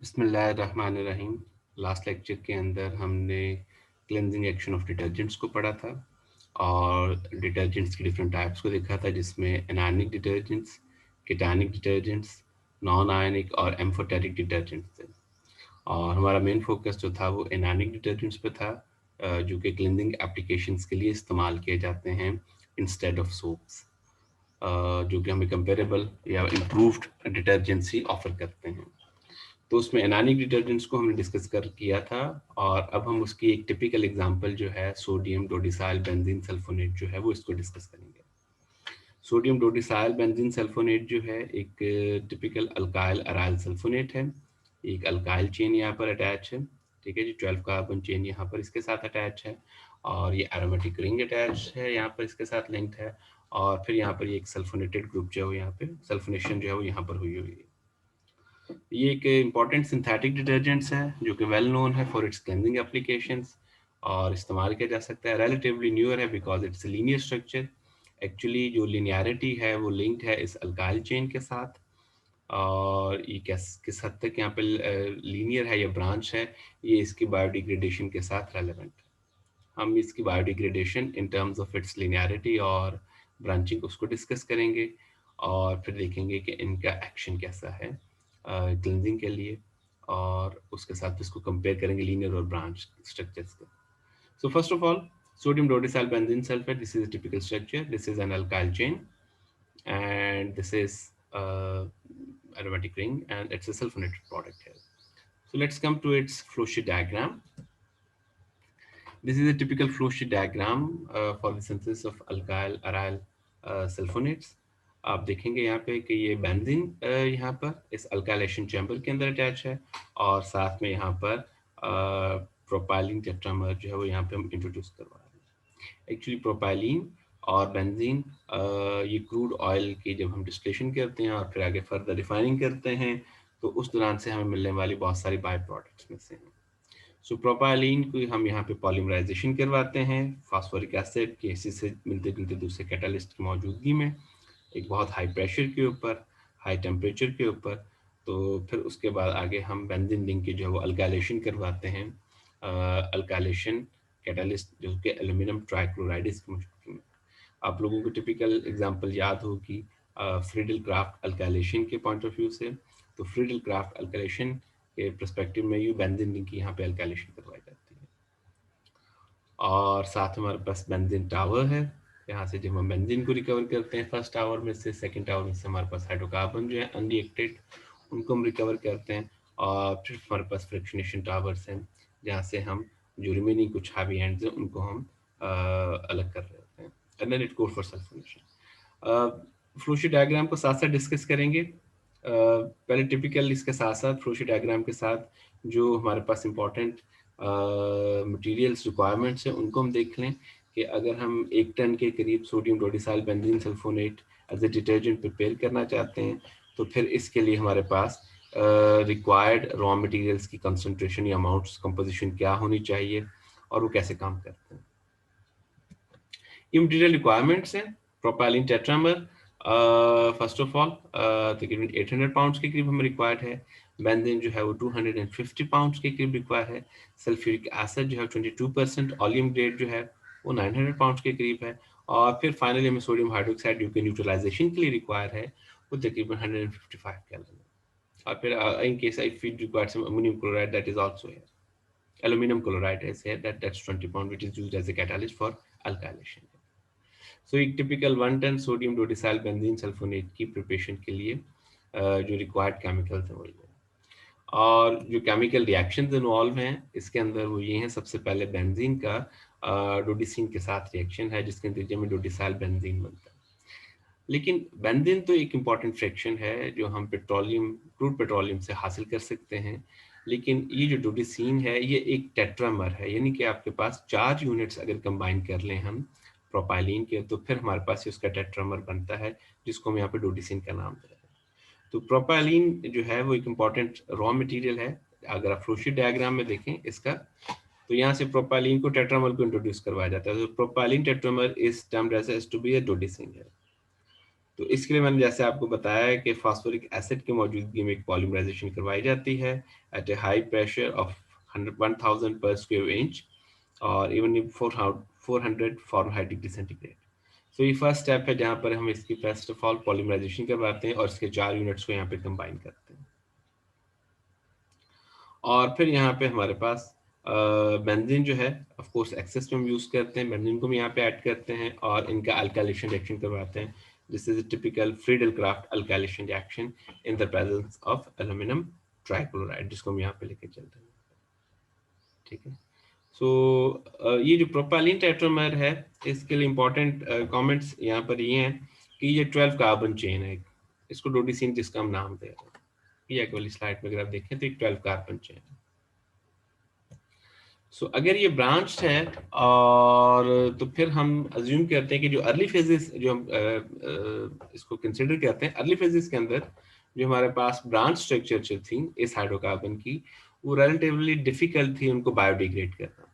बिस्मिल्लाहिर्रहमानिर्रहीम। Last lecture के अंदर हमने क्लेंजिंग एक्शन ऑफ डिटर्जेंट्स को पढ़ा था और डिटर्जेंट्स की डिफरेंट टाइप्स को देखा था, जिसमें anionic detergents, cationic detergents, non ionic और एम्फोटेरिक डिटर्जेंट्स थे। और हमारा मेन फोकस जो था वो एनायनिक डिटर्जेंट्स पे था, जो कि क्लेंजिंग एप्लीकेशंस के लिए इस्तेमाल किए जाते हैं इंस्टेड ऑफ सोप्स, जो कि हमें कंपेरेबल या इम्प्रूव्ड डिटर्जेंसी ऑफर करते हैं। तो उसमें एनानिक डिटर्जेंट्स को हमने डिस्कस कर किया था और अब हम उसकी एक टिपिकल एग्जांपल जो है सोडियम डोडिसाइल बेंजीन सल्फोनेट जो है वो इसको डिस्कस करेंगे। सोडियम डोडिसाइल बेंजीन सल्फोनेट जो है एक टिपिकल अल्काइल अराइल सल्फोनेट है। एक अल्काइल चेन यहाँ पर अटैच है, ठीक है जी। 12 कार्बन चेन यहाँ पर इसके साथ अटैच है और ये एरोमेटिक रिंग अटैच है यहाँ पर इसके साथ लिंक्ड है। और फिर यहाँ पर ये एक सल्फोनेटेड ग्रुप जो है यहाँ पे सल्फोनेशन जो है वो यहाँ पर हुई हुई है। ये एक इम्पॉर्टेंट सिंथेटिक डिटर्जेंट्स है जो कि वेल नोन है फॉर इट्स क्लेंजिंग एप्लीकेशंस और इस्तेमाल किया जा सकता है। रिलेटिवली न्यूअर है because it's linear structure. Actually जो लिनियरिटी है वो लिंक्ड है इस अल्काइल चेन के साथ। और ये किस हद तक यहाँ पे लीनियर है या ब्रांच है, ये इसकी बायोडिग्रेडेशन के साथ रेलेवेंट है। हम इसकी biodegradation in terms of its linearity और ब्रांचिंग उसको डिस्कस करेंगे और फिर देखेंगे कि इनका एक्शन कैसा है क्लिनजिंग के लिए, और उसके साथ इसको कंपेयर करेंगे लीनियर और ब्रांच स्ट्रक्चर्स के। So first of all, sodium dodecyl benzene sulfate, this is a typical structure. This is an alkyl chain and this is uh, aromatic ring and it's a sulfonated product here. So let's come to its flow sheet diagram. This is a typical flow sheet diagram for the synthesis of alkyl aryl sulfonates. आप देखेंगे यहाँ पे कि ये benzene यहाँ पर इस alkylation chamber के अंदर अटैच है और साथ में यहाँ पर प्रोपाइलिन टेट्रामर जो है वो यहाँ पे हम इंट्रोड्यूस करवा रहे हैं। एक्चुअली प्रोपाइलिन और बेंजीन ये क्रूड ऑयल की जब हम डिस्टिलेशन करते हैं और फिर आगे फर्दर रिफाइनिंग करते हैं तो उस दौरान से हमें मिलने वाली बहुत सारी बाय प्रोडक्ट्स में से हैं। सो प्रोपाइलिन को हम यहाँ पे पॉलीमराइजेशन करवाते हैं फास्फोरिक एसिड के से मिलते जुलते दूसरे कैटालिस्ट की मौजूदगी में, एक बहुत हाई प्रेशर के ऊपर, हाई टेम्परेचर के ऊपर। तो फिर उसके बाद आगे हम बेंजीन रिंग की जो है वो अल्काइलेशन करवाते हैं, अल्काइलेशन कैटालिस्ट जो कि एल्यूमिनियम ट्राइक्लोराइड की मौजूदगी में। आप लोगों को टिपिकल एग्जांपल याद होगी फ्रीडल क्राफ्ट अल्काइलेशन के पॉइंट ऑफ व्यू से। तो फ्रीडल क्राफ्ट अल्काइलेशन के पर्सपेक्टिव में ये बेंजीन रिंग की यहाँ पे अल्काइलेशन करवाई जाती है। और साथ हमारे पास बेंजीन टावर है, यहाँ से जब हम बेंजीन को रिकवर करते हैं फर्स्ट टावर में से, सेकंड टावर में से हमारे पास हाइड्रोकार्बन जो है अनरिएक्टेड उनको हम रिकवर करते हैं। और फिर हमारे पास फ्रिक्शनेशन टावर्स हैं जहाँ से हम जो रिमेनिंग कुछ हैवी एंड्स हैं उनको हम अलग कर रहे होते हैं। And then it goes for sulphonation. Flowsheet diagram को साथ साथ डिस्कस करेंगे। पहले टिपिकल इसके साथ साथ फ्लोशीट डायग्राम के साथ जो हमारे पास इंपॉर्टेंट मटेरियल्स रिक्वायरमेंट्स हैं उनको हम देख लें कि अगर हम 1 टन के करीब sodium dodecyl benzene sulphonate as a detergent prepare करना चाहते हैं तो फिर इसके लिए हमारे पास रिक्वायर्ड रॉ मटेरियल्स की कंसंट्रेशन या अमाउंट्स कंपोजिशन क्या होनी चाहिए और वो कैसे काम करते हैं। ये मटेरियल रिक्वायरमेंट्स हैं। Propylene tetramer first of all तकरीबन 800 पाउंड्स के करीब हमें रिक्वायर्ड है। बेंजीन जो है वो 250 पाउंड्स के करीब रिक्वायर है। सल्फ्यूरिक एसिड जो है 22%, ऑलियम ग्रेड जो है वो 900 पाउंड्स के करीब है। और फिर फाइनली हमें सोडियम हाइड्रोक्साइड जो कि न्यूट्रलाइजेशन के लिए रिक्वायर है वो तकरीबन 155 कैलोरी। और फिर in case if we require some ammonium chloride that is also here, aluminum chloride is here, that's 20 pound, which is used as a catalyst for alkylation. So एक typical 1 ton sodium dodecyl benzene sulfonate की preparation के लिए जो required chemicals हैं वही है। और जो केमिकल रिएक्शंस इन्वॉल्व हैं इसके अंदर वो ये हैं, सबसे पहले बेंजीन का डोडिसिन के साथ रिएक्शन है जिसके नतीजे में डोडिसाइल बेंजीन बनता है। लेकिन बेंजीन तो एक इम्पॉर्टेंट फ्रैक्शन है जो हम पेट्रोलियम, क्रूड पेट्रोलियम से हासिल कर सकते हैं। लेकिन ये जो डोडिसिन है ये एक टेट्रामर है, यानी कि आपके पास 4 यूनिट्स अगर कंबाइन कर लें हम प्रोपाइलिन के तो फिर हमारे पास उसका टेट्रामर बनता है जिसको हम यहाँ पे डोडिसिन का नाम दे रहे हैं। तो प्रोपाइलिन जो है वो एक इम्पॉर्टेंट रॉ मटेरियल है। अगर आप फ्लोशीट डायग्राम में देखें इसका तो यहाँ से प्रोपाइलिन को टेट्रामर को इंट्रोड्यूस करवाया जाता है। तो propylene tetramer is termed as to be a dodecene है। तो इसके लिए मैंने जैसे आपको बताया है कि फास्फोरिक एसिड की मौजूदगी में एक पॉलीमराइजेशन करवाई जाती है at a high pressure of 1000 per square inch और इवन 400 फॉरेनहाइट डिग्री सेंटीग्रेड। तो ये फर्स्ट स्टेप है जहाँ पर हम इसकी फर्स्ट ऑफ ऑल पॉलीमराइजेशन करवाते हैं और इसके 4 यूनिट्स को यहाँ पे कंबाइन करते हैं। और फिर यहाँ पे हमारे पास बेंजीन जो है ऑफ कोर्स एक्सेस में हम यूज करते हैं, बेंजीन को भी यहाँ पे ऐड करते हैं और इनका अल्काइलेशन रिएक्शन करवाते हैं। This is typical Friedel-Crafts alkylation reaction in the presence of aluminium trichloride, जिसको हम यहाँ पे लेके चल रहे हैं। ठीक है, सो ये जो प्रोपाइलिन टेट्रामर है इसके लिए इंपॉर्टेंट कमेंट्स यहाँ पर ये हैं कि ये 12 कार्बन चेन है, इसको डोडिसिन जिसका हम नाम दे रहे हैं। ये एक वाली स्लाइड में अगर आप देखें तो एक 12 कार्बन चेन है। सो अगर ये ब्रांच है और तो फिर हम अज्यूम करते हैं कि जो अर्ली फेजेस जो हम इसको कंसिडर करते हैं, अर्ली फेजेस के अंदर जो हमारे पास ब्रांच स्ट्रक्चर जो थी इस हाइड्रोकार्बन की, वो रिलेटिवली डिफिकल्ट थी उनको बायोडिग्रेड करना।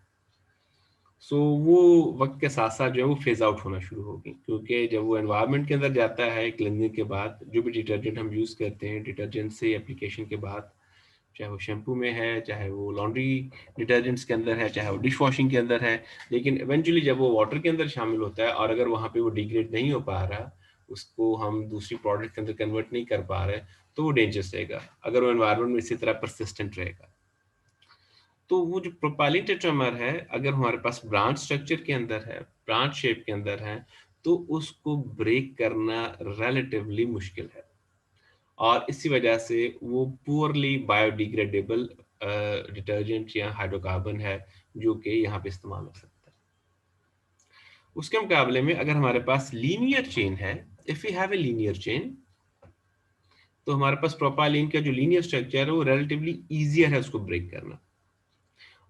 सो वो वक्त के साथ साथ जो है वो फेज आउट होना शुरू होगी, क्योंकि जब वो एनवायरनमेंट के अंदर जाता है क्लीनिंग के बाद, जो भी डिटर्जेंट हम यूज़ करते हैं डिटर्जेंट से एप्लीकेशन के बाद, चाहे वो शैम्पू में है, चाहे वो लॉन्ड्री डिटर्जेंट्स के अंदर है, चाहे वो डिश वॉशिंग के अंदर है, लेकिन इवेंचुअली जब वो वाटर के अंदर शामिल होता है और अगर वहाँ पे वो डिग्रेड नहीं हो पा रहा, उसको हम दूसरी प्रोडक्ट के अंदर कन्वर्ट नहीं कर पा रहे, तो वो डेंजरस रहेगा अगर वो एनवायरनमेंट में इसी तरह परसिस्टेंट रहेगा। तो वो जो प्रोपाइलिन टेट्रामर है अगर हमारे पास ब्रांच स्ट्रक्चर के अंदर है, ब्रांच शेप के अंदर है, तो उसको ब्रेक करना रिलेटिवली मुश्किल है और इसी वजह से वो पुअरली बायोडिग्रेडेबल डिटर्जेंट या हाइड्रोकार्बन है जो कि यहाँ पे इस्तेमाल हो सकता है। उसके मुकाबले में अगर हमारे पास लीनियर चेन है, if you have a linear chain, तो हमारे पास प्रोपाइलिन का जो लीनियर स्ट्रक्चर है वो रिलेटिवली ईजियर है उसको ब्रेक करना,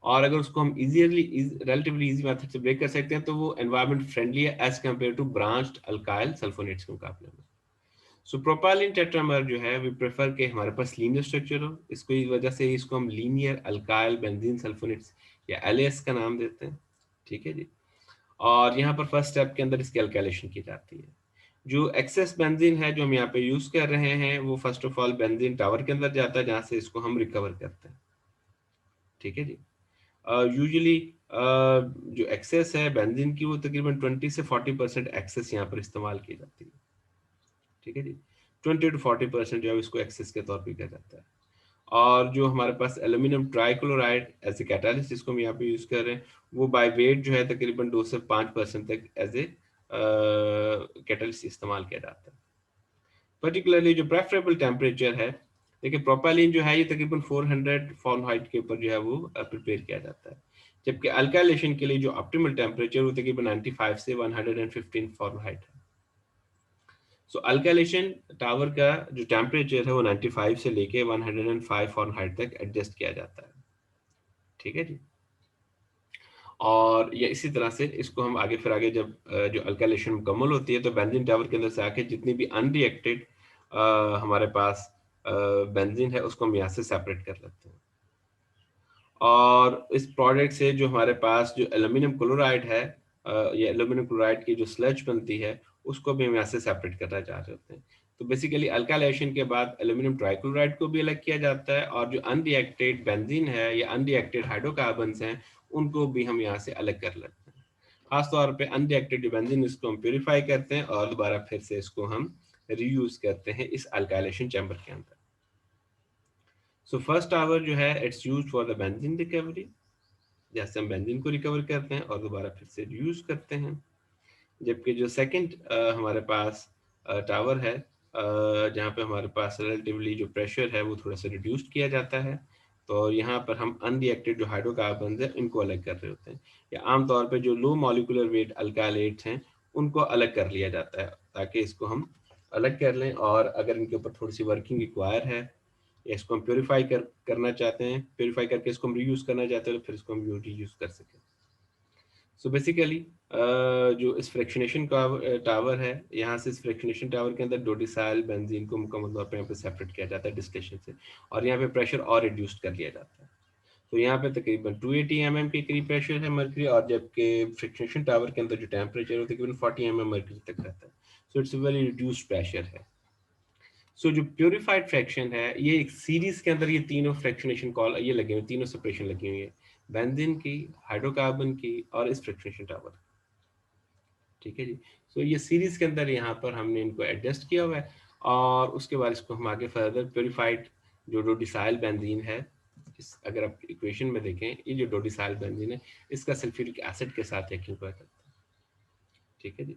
और अगर उसको हम इजीली रिलेटिवली इजी मेथड से ब्रेक कर सकते हैं तो वो एनवायरनमेंट फ्रेंडली है as compared to branched alkyl sulphonates के मुकाबले में। सो प्रोपाइलिन टेट्रामर जो है वी प्रेफर के हमारे पास लीनियर स्ट्रक्चर हो, इसको इस वजह से इसको हम लीनियर अल्काइल बेंजीन सल्फोनेट्स या एलएएस का नाम देते हैं। ठीक है जी, और यहाँ पर फर्स्ट स्टेप के अंदर इसकी अल्काइलेशन की जाती है। जो एक्सेस बेंजीन है जो हम यहाँ पे यूज कर रहे हैं वो first of all benzene tower के अंदर जाता है जहाँ से इसको हम रिकवर करते हैं। ठीक है जी, यूजुअली जो एक्सेस है बेंजीन की वो तकरीबन 20 से 40% एक्सेस यहाँ पर इस्तेमाल की जाती है। ठीक है जी, 20 टू 40% जो है इसको एक्सेस के तौर पर किया जाता है। और जो हमारे पास aluminium trichloride as a catalyst जिसको हम यहाँ पे यूज कर रहे हैं, वो बाय वेट जो है तकरीबन 2 से 5% तक एज ए कैटालिस्ट इस्तेमाल किया जाता है। पर्टिकुलरली जो प्रेफरेबल टेम्परेचर है, देखिए प्रोपाइलिन जो है ये तकरीबन 400 फॉरेनहाइट के ऊपर जो है वो प्रिपेयर किया जाता है, जबकि अल्काइलेशन के लिए जो ऑप्टिमल टेम्परेचर वो तकरीबन 95 से 115 फॉरेनहाइट है। सो अल्काइलेशन टावर का जो टेम्परेचर है वो 95 से लेके 105 फॉरेनहाइट तक एडजस्ट किया जाता है। ठीक है जी, और ये इसी तरह से इसको हम आगे फिर आगे जब जो अल्काइलेशन मुकम्मल होती है तो बेंजीन टावर के अंदर से आके जितनी भी अनरिएक्टेड हमारे पास बेंजीन है उसको हम यहाँ से सेपरेट कर लेते हैं। और इस प्रोडक्ट से जो हमारे पास जो एल्यूमिनियम क्लोराइड है या एल्यूमिनियम क्लोराइड की जो स्लज बनती है उसको भी हम यहाँ से सेपरेट करना चाह रहे होते हैं। तो बेसिकली अल्काइलेशन के बाद एल्यूमिनियम ट्राइक्लोराइड को भी अलग किया जाता है और जो अनरिएक्टेड बेंजीन है या अनरिएक्टेड हाइड्रोकार्बन्स हैं उनको भी हम यहाँ से अलग कर लेते हैं। खासतौर पे अनरिएक्टेड बेंजीन इसको हम प्योरीफाई करते हैं और दोबारा फिर से इसको हम रीयूज करते हैं इस अल्काइलेशन चैम्बर के अंदर। सो फर्स्ट आवर जो है it's use for the benzene recovery, जैसे हम बेंजीन को रिकवर करते हैं और दोबारा फिर से यूज करते हैं। जबकि जो सेकंड हमारे पास टावर है जहाँ पे हमारे पास रिलेटिवली जो प्रेशर है वो थोड़ा सा रिड्यूस्ड किया जाता है, तो यहाँ पर हम अनरिएक्टेड जो हाइड्रोकार्बन है इनको अलग कर रहे होते हैं, या आमतौर पे जो लो मॉलिकुलर वेट अल्काइलेट्स हैं उनको अलग कर लिया जाता है ताकि इसको हम अलग कर लें, और अगर इनके ऊपर थोड़ी सी वर्किंग रिक्वायर है या इसको हम प्योरीफाई करना चाहते हैं, प्योरीफाई करके इसको हम रीयूज करना चाहते हैं तो फिर इसको हम रीयूज कर सकें। सो बेसिकली जो इस फ्रैक्शनेशन का टावर है, यहाँ से इस फ्रैक्शनेशन टावर के अंदर डोडिसाइल बेंजीन को मुकम्मल तौर पर यहाँ पे सेपरेट किया जाता है डिस्टिलेशन से, और यहाँ पे प्रेशर और रिड्यूस कर लिया जाता है। तो यहाँ पे तकरीबन 280 mm के करीब प्रेशर है मर्करी, और जबकि फ्रैक्शनेशन टावर के अंदर जो टेम्परेचर है तकरीबन 40 mm मर्करी तक रहता है। So it's very reduced pressure है। सो जो प्योरीफाइड फ्रैक्शन है, ये एक सीरीज के अंदर ये तीनों फ्रैक्शनेशन कॉल ये लगे हुए, तीनों सेपरेशन लगी हुई है, बेंजीन की, हाइड्रोकार्बन की और इस फ्रैक्शनेशन टावर। ठीक है जी। सो ये सीरीज के अंदर यहाँ पर हमने इनको एडजस्ट किया हुआ है, और उसके बाद इसको हम आगे फर्दर प्योरीफाइड जो डोडिसाइल बेंजीन है, अगर आप इक्वेशन में देखें, ये जो डोडिसाइल बेंजीन है इसका सल्फ्यूरिक एसिड के साथ रिएक्शन करता है। ठीक है जी।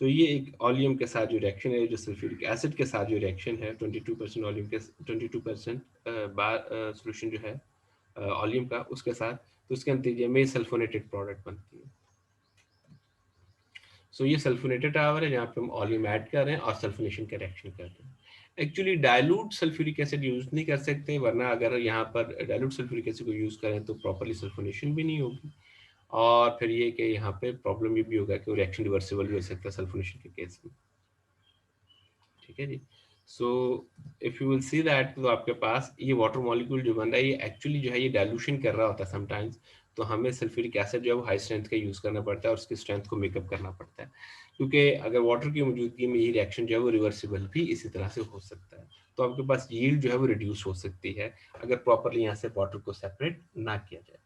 तो ये एक ऑलियम के साथ जो रिएक्शन है, जो सल्फ्यूरिक एसिड के साथ जो रिएक्शन है, 22% ऑलियम के 22% सोल्यूशन जो है ऑलियम का उसके साथ, तो उसके नतीजे में सल्फोनेटेड प्रोडक्ट बनती है। सो ये सल्फोनेटेड टावर है जहाँ पे हम ऑलियम ऐड कर रहे हैं और सल्फोनेशन का रिएक्शन कर रहे हैं। Actually dilute sulphuric acid use नहीं कर सकते, वरना अगर यहाँ पर डाइल्यूट सल्फ्यूरिक एसिड को यूज करें तो प्रॉपर्ली सल्फोनेशन भी नहीं होगी, और फिर ये कि यहाँ पे प्रॉब्लम ये भी होगा कि वो रिएक्शन रिवर्सिबल भी हो सकता है सल्फोनेशन के केस में। ठीक है जी। So if you will see that, तो आपके पास ये वाटर मॉलिक्यूल जो बन रहा है, ये एक्चुअली जो है ये डाइल्यूशन कर रहा होता है समटाइम्स, तो हमें सल्फ्यूरिक एसिड जो है वो हाई स्ट्रेंथ का यूज करना पड़ता है और उसकी स्ट्रेंथ को मेकअप करना पड़ता है, क्योंकि अगर वाटर की मौजूदगी में ये रिएक्शन जो है वो रिवर्सिबल भी इसी तरह से हो सकता है, तो आपके पास यील्ड जो है वो रिड्यूस हो सकती है अगर प्रॉपरली यहाँ से वाटर को सेपरेट ना किया जाए।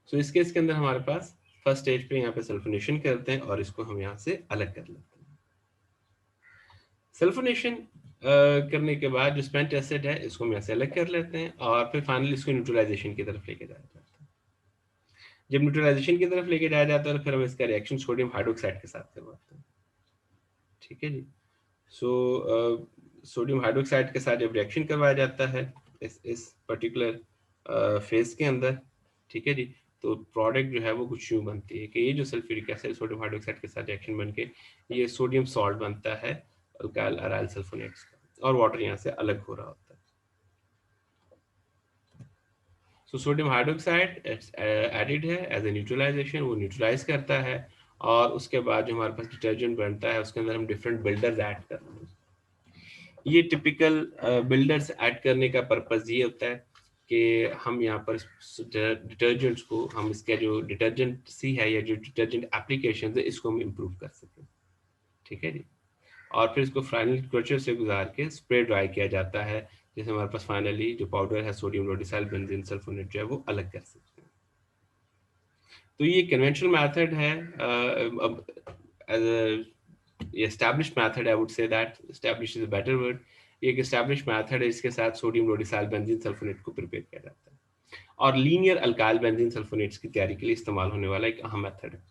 सो इस केस के अंदर हमारे पास फर्स्ट स्टेज पे यहाँ पे सल्फोनेशन करते हैं और इसको हम यहाँ से अलग कर लेते हैं। सल्फोनेशन करने के बाद जो स्पेंट एसिड है इसको हम यहाँ से अलग कर लेते हैं, और फिर फाइनली इसको न्यूट्रलाइजेशन की तरफ लेके जाया जाता है। जब न्यूट्रलाइजेशन की तरफ लेके जाया जाता है तो फिर हम इसका रिएक्शन सोडियम हाइड्रोक्साइड के साथ करवाते हैं। ठीक है जी। सो सोडियम हाइड्रोक्साइड के साथ जब रिएक्शन करवाया जाता है इस पर्टिकुलर फेज के अंदर, ठीक है जी, तो प्रोडक्ट जो है वो कुछ यूं बनती है कि ये जो सल्फ्यूरिक एसिड सोडियम हाइड्रोक्साइड के साथ रिएक्शन बन के ये सोडियम सॉल्ट बनता है, अल्काइल अराइल सल्फोनेट्स का, और वाटर यहाँ से अलग हो रहा होता है। सो सोडियम हाइड्रोक्साइड एडिड है एज ए न्यूट्रलाइजेशन, वो न्यूट्रलाइज करता है, और उसके बाद जो हमारे पास डिटर्जेंट बनता है उसके अंदर हम डिफरेंट बिल्डर्स ऐड करते हैं। ये टिपिकल बिल्डर्स ऐड करने का पर्पस ये होता है कि हम यहाँ पर डिटर्जेंट्स को, हम इसका जो डिटर्जेंट सी है या जो डिटर्जेंट एप्लीकेशन है इसको हम इम्प्रूव कर सकें। ठीक है जी। और फिर इसको फाइनल क्रचर से गुजार के स्प्रे ड्राई किया जाता है, जैसे हमारे पास फाइनली जो पाउडर है सोडियम डोडिसाइल बेंजीन सल्फोनेट जो है वो अलग कर सकते हैं। तो ये कन्वेंशनल मेथड है, अब established method, I would say that established is a better word, एक established method है, इसके साथ सोडियम डोडिसाइल बेंजीन सल्फोनेट को प्रिपेयर किया जाता है, और लीनियर अल्काइल बेंजीन सल्फोनेट्स की तैयारी के लिए इस्तेमाल होने वाला एक अहम मेथड है।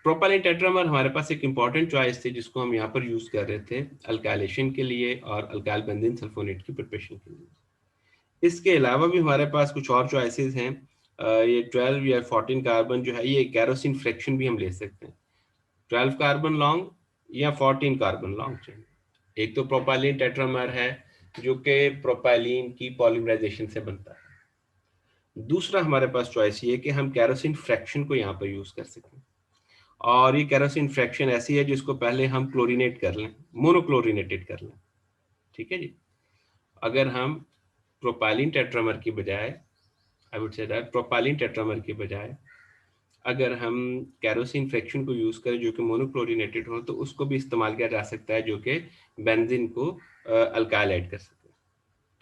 प्रोपाइलिन टेट्रामर हमारे पास एक इंपॉर्टेंट चॉइस थी जिसको हम यहाँ पर यूज कर रहे थे अल्काइलेशन के लिए और अल्काइल बेंजीन सल्फोनेट की प्रिपरेशन के लिए। इसके अलावा भी हमारे पास कुछ और चॉइसेस हैं, ये 12 या 14 कार्बन जो है ये कैरोसिन फ्रैक्शन भी हम ले सकते हैं, 12 कार्बन लॉन्ग या 14 कार्बन लॉन्ग चेन। एक तो प्रोपाइलिन टेट्रामर है जो कि प्रोपाइलिन की पॉलीमराइजेशन से बनता है। दूसरा हमारे पास चॉइस ये कि हम कैरोसिन फ्रैक्शन को यहाँ पर यूज कर सकें, और ये कैरोसिन फ्रैक्शन ऐसी है जिसको पहले हम क्लोरीनेट कर लें, मोनोक्लोरिनेटेड कर लें। ठीक है जी। अगर हम प्रोपाइलिन टेट्रामर की बजाय, I would say that propylene tetramer की बजाय अगर हम कैरोसिन फ्रैक्शन को यूज करें जो कि मोनोक्लोरिनेटेड हो, तो उसको भी इस्तेमाल किया जा सकता है जो कि बेंजीन को अल्काइल ऐड कर सके।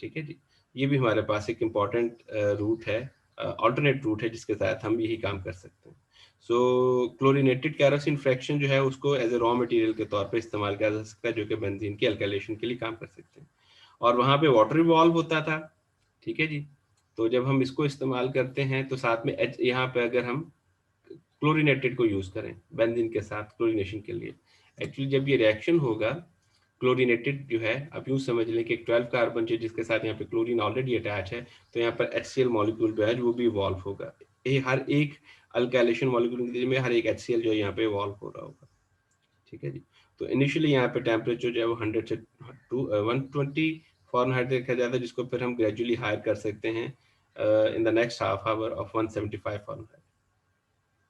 ठीक है जी। ये भी हमारे पास एक इम्पॉर्टेंट रूट है, ऑल्टरनेट रूट है जिसके साथ हम यही काम कर सकते हैं। सो क्लोरिनेटेड कैरोसिन फ्रैक्शन जो है उसको एज ए रॉ मटेरियल के तौर पे इस्तेमाल किया जा सकता है जो कि बेंजीन की अल्काइलेशन के लिए काम कर सकते हैं, और वहाँ पे वाटर इवॉल्व होता था। ठीक है जी। तो जब हम इसको इस्तेमाल करते हैं तो साथ में एच यहाँ पे अगर हम क्लोरीनेटेड को यूज करें बेंजीन के साथ क्लोरीनेशन के लिए, एक्चुअली जब ये रिएक्शन होगा क्लोरीनेटेड जो है, आप यूं समझ लें कि एक 12 कार्बन है जिसके साथ यहाँ पे क्लोरीन ऑलरेडी अटैच है, तो यहाँ पर HCl मॉलिक्यूल जो है वो भी इवॉल्व होगा, ये हर एक अल्काइलेशन मॉलिक्यूल में हर एक HCl जो है यहाँ पे इवॉल्व हो रहा होगा। ठीक है जी। तो इनिशियली यहाँ पे टेम्परेचर जो है वो 100 से 120 फॉरेनहाइट रखा जाता है, जिसको फिर हम ग्रेजुअली हायर कर सकते हैं in the next half hour of 175 Fahrenheit.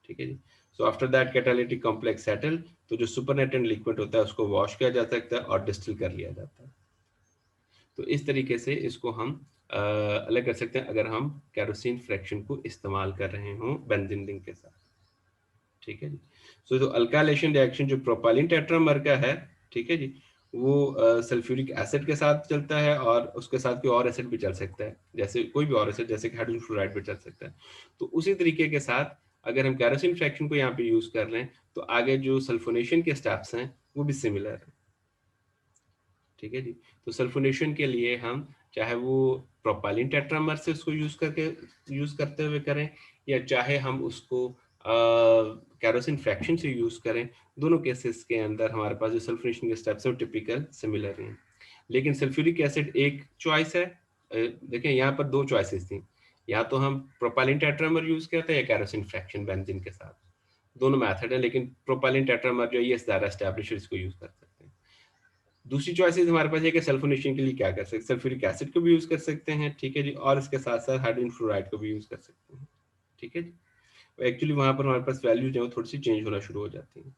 ठीक है जी। So after that catalytic complex settle, तो जो सुपरनेटेंट लिक्विड होता है उसको वॉश किया जा सकता है और डिस्टिल कर लिया जाता है। तो इस तरीके से इसको हम अलग कर सकते हैं अगर हम कैरोसिन फ्रैक्शन को इस्तेमाल कर रहे हों बेंजीन रिंग के साथ। ठीक है जी। सो तो अल्काइलेशन रिएक्शन जो प्रोपाइलिन टेट्रामर का है, ठीक है जी, वो सल्फ्यूरिक एसिड के साथ चलता है और उसके साथ कोई और एसिड भी चल सकता है, जैसे कोई भी और एसिड, जैसे कि हाइड्रोजन फ्लोराइड भी चल सकता है। तो उसी तरीके के साथ अगर हम केरोसिन फ्रैक्शन को यहाँ पे यूज कर रहे हैं तो आगे जो सल्फोनेशन के स्टेप्स हैं वो भी सिमिलर है, ठीक है जी। तो सल्फोनेशन के लिए हम चाहे वो प्रोपाइलिन टेट्रामर से उसको यूज करते हुए करें, या चाहे हम उसको कैरोसिन फ्रैक्शन से यूज करें, दोनों केसेस के अंदर हमारे पास जो सल्फोनेशन के स्टेप्स हैं टिपिकल सिमिलर हैं। लेकिन सल्फ्यूरिक एसिड एक चॉइस है। देखें यहाँ पर दो चॉइसेस थी, या तो हम प्रोपाइलिन टेट्रामर यूज करते हैं या कैरोसिन फ्रैक्शन बेंजीन के साथ, दोनों मेथड है, लेकिन प्रोपाइलिन टेट्रामर जो है ये ज्यादा एस्टैब्लिश है, इसको यूज कर सकते हैं। दूसरी चॉइसेस हमारे पास है कि सल्फोनेशन के लिए क्या कर सकते हैं, सल्फ्यूरिक एसिड को भी यूज कर सकते हैं, ठीक है जी, और इसके साथ साथ हाइड्रोजन फ्लोराइड को भी यूज कर सकते हैं, ठीक है जी। एक्चुअली वहां पर हमारे पास वैल्यू जो है थोड़ी सी चेंज होना शुरू हो जाती है।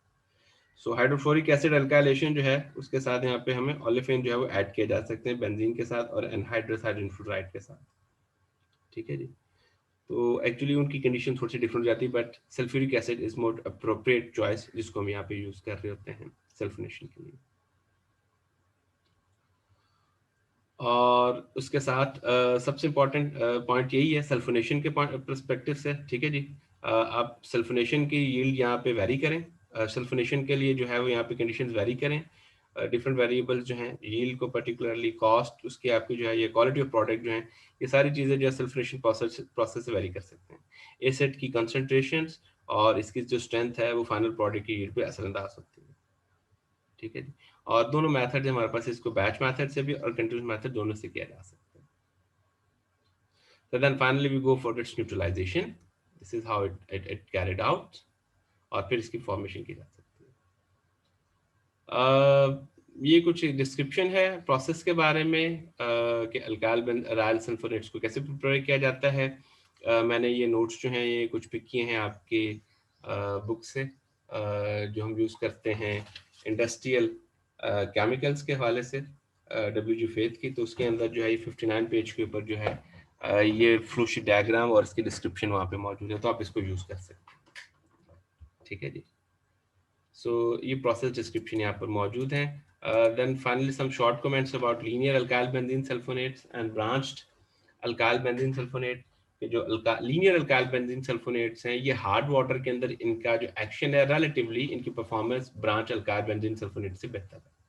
सो हाइड्रोफ्लोरिक एसिड अल्काइलेशन जो है उसके साथ यहाँ पे हमें ओलेफिन जो है वो ऐड किए जा सकते हैं बेंजीन के साथ और एनहाइड्रस हाइड्रोजन फ्लोराइड के साथ, ठीक है जी। तो एक्चुअली उनकी कंडीशन थोड़ी सी डिफरेंट हो जाती है, but sulphuric acid is more appropriate choice जिसको हम यहाँ पे यूज कर रहे होते हैं सल्फोनेशन के लिए। और उसके साथ सबसे इम्पोर्टेंट पॉइंट यही है सल्फोनेशन के परस्पेक्टिव से, ठीक है जी। आप सल्फोनेशन की यील्ड यहाँ पे वेरी करें, सल्फोनेशन के लिए जो है वो यहाँ पे कंडीशंस वेरी करें, डिफरेंट वेरिएबल्स जो हैं, यील्ड को पर्टिकुलरली, कॉस्ट उसकी आपकी जो है, ये क्वालिटी ऑफ प्रोडक्ट जो है, ये सारी चीज़ें जो है सल्फोनेशन प्रोसेस से वेरी कर सकते हैं। एसिड की कंसनट्रेशन और इसकी जो स्ट्रेंथ है वो फाइनल प्रोडक्ट की यील्ड पे असरअंदाज होती है, ठीक है जी। और दोनों मेथड हमारे पास, इसको बैच मेथड से भी और कंटिन्यूस मेथड दोनों से किया जा सकता है। So then finally we go for its neutralization. This is how it carried out, और फिर इसकी फॉर्मेशन की जा सकती है। ये कुछ डिस्क्रिप्शन है प्रोसेस के बारे में कि अल्काइल रायल सल्फोनेट्स को कैसे प्रिपेयर किया जाता है। मैंने ये नोट्स जो हैं ये कुछ पिक किए हैं आपके बुक से, जो हम यूज़ करते हैं इंडस्ट्रियल केमिकल्स के हवाले से, डब्ल्यू जी फेथ की, तो उसके अंदर जो है ये 59 पेज के ऊपर जो है ये फ्लोशीट डायग्राम और इसकी डिस्क्रिप्शन वहाँ पे मौजूद है, तो आप इसको यूज़ कर सकते हैं, ठीक है जी। सो ये प्रोसेस डिस्क्रिप्शन यहाँ पर मौजूद है। Then finally some short comments about linear alkyl benzene sulphonates and branched alkyl benzene sulphonate. जो लीनियर अल्काइल बेंजीन सल्फोनेट्स हैं ये हार्ड वाटर के अंदर इनका जो एक्शन है रिलेटिवली इनकी performance branch alkyl benzene sulfonate से बेहतर है।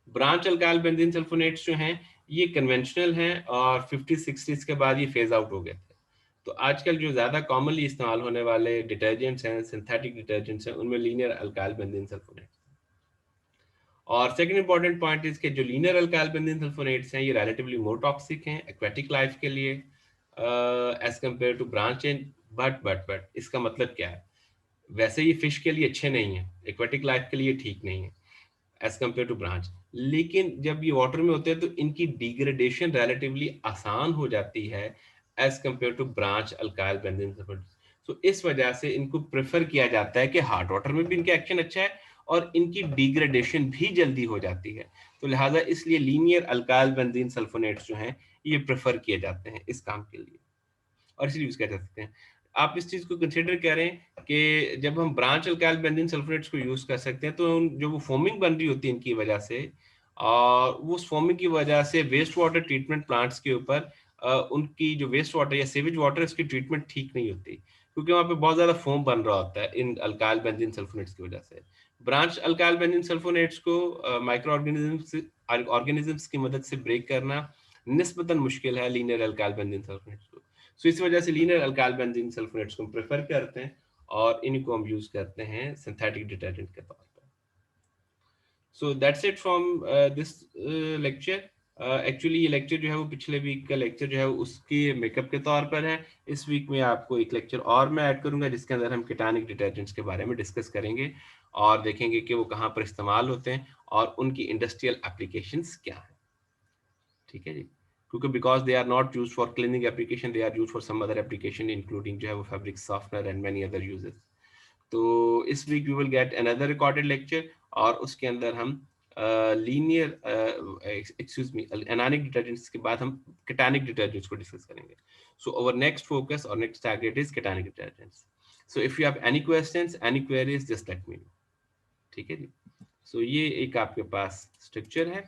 ब्रांच अल्काइल बेंजीन सल्फोनेट्स जो हैं ये कन्वेंशनल हैं और 50-60s के बाद ये फेज आउट हो गए थे। तो आजकल जो ज़्यादा कॉमनली इस्तेमाल होने वाले डिटर्जेंट्स हैं, सिंथेटिक डिटर्जेंट्स हैं, उनमें लीनियर अल्काइल बेंजीन सल्फोनेट्स। और सेकंड इंपॉर्टेंट पॉइंट इज के जो लीनियर अल्काइल बेंजीन सल्फोनेट्स हैं ये रिलेटिवली मोर टॉक्सिक हैं एक्वेटिक लाइफ के लिए as compare to branch and, but इसका मतलब क्या है, वैसे ये फिश के लिए अच्छे नहीं है, एक्वेटिक लाइफ के लिए ठीक नहीं है एज कम्पेयर टू ब्रांच, लेकिन जब ये वाटर में होते हैं तो इनकी डिग्रेडेशन रिलेटिवली आसान हो जाती है as compared to branch alkyl benzene sulphonates. तो इस वजह से इनको प्रेफर किया जाता है कि हार्ड वाटर में भी इनका एक्शन अच्छा है और इनकी डिग्रेडेशन भी जल्दी हो जाती है, तो लिहाजा इसलिए लीनियर अल्काइल बेंजीन सल्फोनेट्स जो हैं ये प्रेफर किए जाते हैं इस काम के लिए और इसलिए यूज किया जा सकते हैं। आप इस चीज को कंसिडर करें कि जब हम ब्रांच अल्काइल बेंजीन सल्फोनेट्स को यूज कर सकते हैं तो जो वो फोमिंग बन रही होती है इनकी वजह से, और उस फोमिंग की वजह से वेस्ट वाटर ट्रीटमेंट प्लांट्स के ऊपर उनकी जो वेस्ट वाटर या सीवेज वाटर उसकी ट्रीटमेंट ठीक नहीं होती, क्योंकि वहाँ पे बहुत ज्यादा फोम बन रहा होता है इन अल्काइल बेंजीन सल्फोनेट्स की वजह से। ब्रांच अल्काइल बेंजीन सल्फोनेट्स को माइक्रो ऑर्गेनिजम्स की मदद से ब्रेक करना निस्बतन मुश्किल है लीनियर अल्काइल बेंजीन सल्फोनेट्स को। सो इस वजह से लीनियर अल्काइल बेंजीन सल्फोनेट्स को हम प्रेफर करते हैं और इनको हम यूज करते हैं सिंथेटिक डिटर्जेंट के तौर पर। सो that's it from this lecture. Actually ये लेक्चर जो है वो पिछले वीक का लेक्चर जो है उसके मेकअप के तौर पर है। इस वीक में आपको एक लेक्चर और मैं ऐड करूंगा जिसके अंदर हम कीटानिक डिटर्जेंट्स के बारे में डिस्कस करेंगे और देखेंगे कि वो कहाँ पर इस्तेमाल होते हैं और उनकी इंडस्ट्रियल एप्लीकेशंस क्या है, ठीक है जी। क्योंकि because they are not use for cleaning application, they are use for some other application including जो है वो fabric software and many other uses. तो इस week we will get another recorded lecture और उसके अंदर हम linear excuse me anionic detergents के बाद हम केटानिक डिटर्जेंट्स को डिस्कस करेंगे। सो अवर नेक्स्ट फोकस और next target is cationic detergents. So if you have any questions, any queries, just let me no. ठीक है जी। सो ये एक आपके पास स्ट्रक्चर है।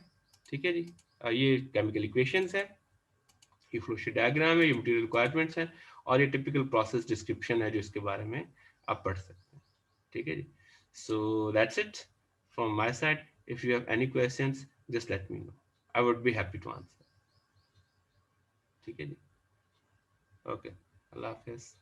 ठीक है जी। ये केमिकल इक्वेशंस है, ये फ्लो डायग्राम है, ये मटेरियल रिक्वायरमेंट्स है, और ये टिपिकल प्रोसेस डिस्क्रिप्शन है जो इसके बारे में आप पढ़ सकते हैं। ठीक है जी। So that's it from my side. If you have any questions, just let me know, I would be happy to answer. ठीक है जी। ओके, अल्लाह हाफिज।